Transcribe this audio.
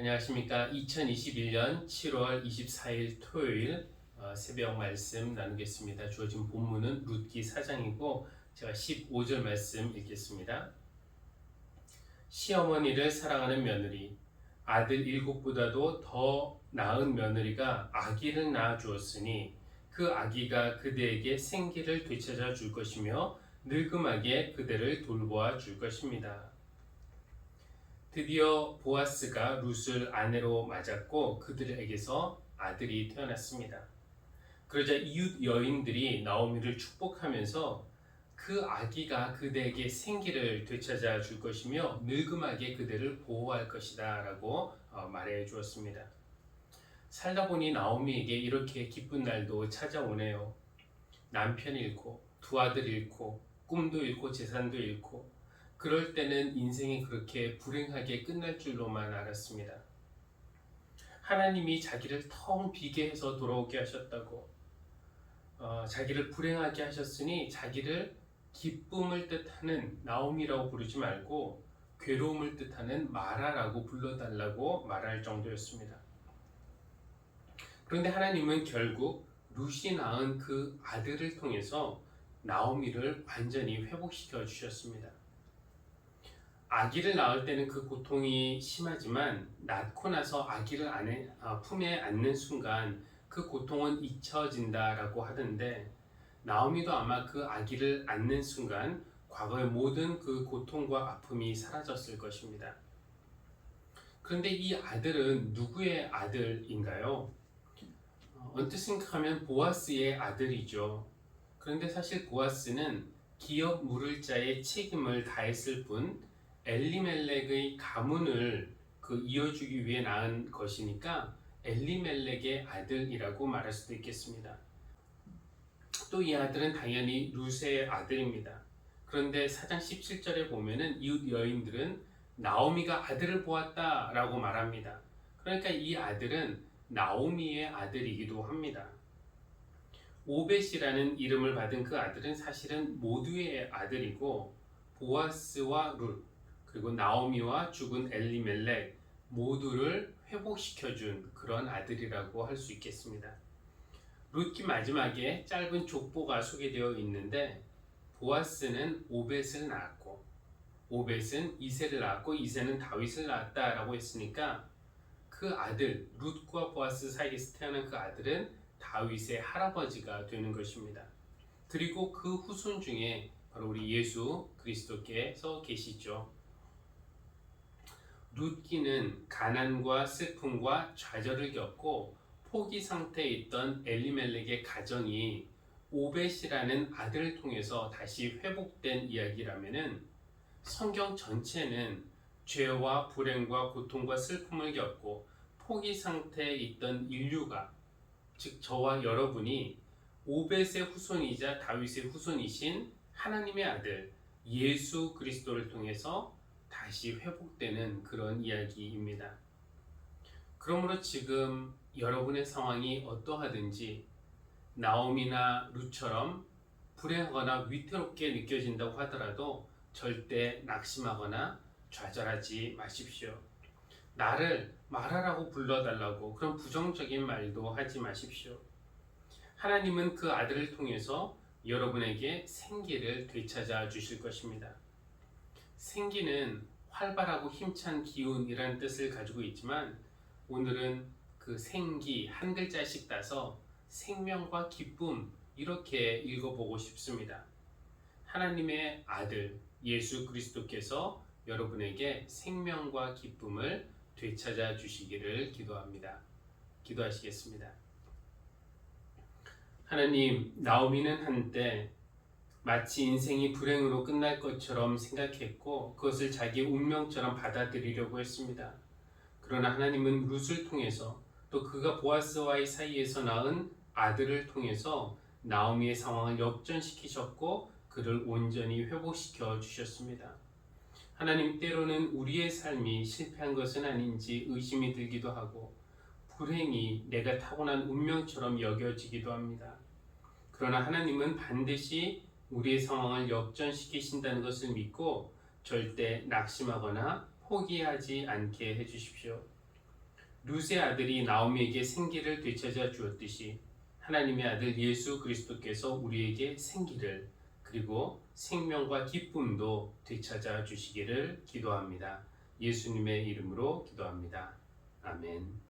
안녕하십니까. 2021년 7월 24일 토요일 새벽 말씀 나누겠습니다. 주어진 본문은 룻기 4장이고 제가 15절 말씀 읽겠습니다. 시어머니를 사랑하는 며느리, 아들 7보다도 더 나은 며느리가 아기를 낳아 주었으니 그 아기가 그대에게 생기를 되찾아 줄 것이며 늙음하게 그대를 돌보아 줄 것입니다. 드디어 보아스가 룻을 아내로 맞았고 그들에게서 아들이 태어났습니다. 그러자 이웃 여인들이 나오미를 축복하면서 그 아기가 그대에게 생기를 되찾아 줄 것이며 늙음하게 그대를 보호할 것이다 라고 말해 주었습니다. 살다 보니 나오미에게 이렇게 기쁜 날도 찾아오네요. 남편 잃고 두 아들 잃고 꿈도 잃고 재산도 잃고 그럴 때는 인생이 그렇게 불행하게 끝날 줄로만 알았습니다. 하나님이 자기를 텅 비게 해서 돌아오게 하셨다고, 자기를 불행하게 하셨으니 자기를 기쁨을 뜻하는 나옴이라고 부르지 말고 괴로움을 뜻하는 마라라고 불러달라고 말할 정도였습니다. 그런데 하나님은 결국 룻이 낳은 그 아들을 통해서 나오미를 완전히 회복시켜 주셨습니다. 아기를 낳을 때는 그 고통이 심하지만 낳고 나서 아기를 품에 안는 순간 그 고통은 잊혀진다라고 하던데 나오미도 아마 그 아기를 안는 순간 과거의 모든 그 고통과 아픔이 사라졌을 것입니다. 그런데 이 아들은 누구의 아들인가요? 언뜻 생각하면 보아스의 아들이죠. 그런데 사실 보아스는 기업 물을 자의 책임을 다했을 뿐 엘리멜렉의 가문을 이어주기 위해 낳은 것이니까 엘리멜렉의 아들이라고 말할 수도 있겠습니다. 또 이 아들은 당연히 룻의 아들입니다. 그런데 4장 17절에 보면은 이웃 여인들은 나오미가 아들을 보았다 라고 말합니다. 그러니까 이 아들은 나오미의 아들이기도 합니다. 오벳이라는 이름을 받은 그 아들은 사실은 모두의 아들이고 보아스와 룻 그리고 나오미와 죽은 엘리멜렉 모두를 회복시켜준 그런 아들이라고 할 수 있겠습니다. 룻기 마지막에 짧은 족보가 소개되어 있는데 보아스는 오벳을 낳았고 오벳은 이새를 낳았고 이새는 다윗을 낳았다라고 했으니까 그 아들 룻과 보아스 사이에서 태어난 그 아들은 다윗의 할아버지가 되는 것입니다. 그리고 그 후손 중에 바로 우리 예수 그리스도께서 계시죠. 룻기는 가난과 슬픔과 좌절을 겪고 포기 상태에 있던 엘리멜렉의 가정이 오벳이라는 아들을 통해서 다시 회복된 이야기라면은 성경 전체는 죄와 불행과 고통과 슬픔을 겪고 포기 상태에 있던 인류가 즉 저와 여러분이 오벳의 후손이자 다윗의 후손이신 하나님의 아들 예수 그리스도를 통해서 다시 회복되는 그런 이야기입니다. 그러므로 지금 여러분의 상황이 어떠하든지 나오미나 룻처럼 불행하거나 위태롭게 느껴진다고 하더라도 절대 낙심하거나 좌절하지 마십시오. 나를 마라라고 불러달라고 그런 부정적인 말도 하지 마십시오. 하나님은 그 아들을 통해서 여러분에게 생기를 되찾아 주실 것입니다. 생기는 활발하고 힘찬 기운이라는 뜻을 가지고 있지만 오늘은 그 생기 한 글자씩 따서 생명과 기쁨 이렇게 읽어보고 싶습니다. 하나님의 아들 예수 그리스도께서 여러분에게 생명과 기쁨을 되찾아 주시기를 기도합니다. 기도하시겠습니다. 하나님, 나오미는 한때 마치 인생이 불행으로 끝날 것처럼 생각했고 그것을 자기의 운명처럼 받아들이려고 했습니다. 그러나 하나님은 룻을 통해서 또 그가 보아스와의 사이에서 낳은 아들을 통해서 나오미의 상황을 역전시키셨고 그를 온전히 회복시켜 주셨습니다. 하나님, 때로는 우리의 삶이 실패한 것은 아닌지 의심이 들기도 하고 불행이 내가 타고난 운명처럼 여겨지기도 합니다. 그러나 하나님은 반드시 우리의 상황을 역전시키신다는 것을 믿고 절대 낙심하거나 포기하지 않게 해주십시오. 룻의 아들이 나오미에게 생기를 되찾아 주었듯이 하나님의 아들 예수 그리스도께서 우리에게 생기를 그리고 생명과 기쁨도 되찾아 주시기를 기도합니다. 예수님의 이름으로 기도합니다. 아멘.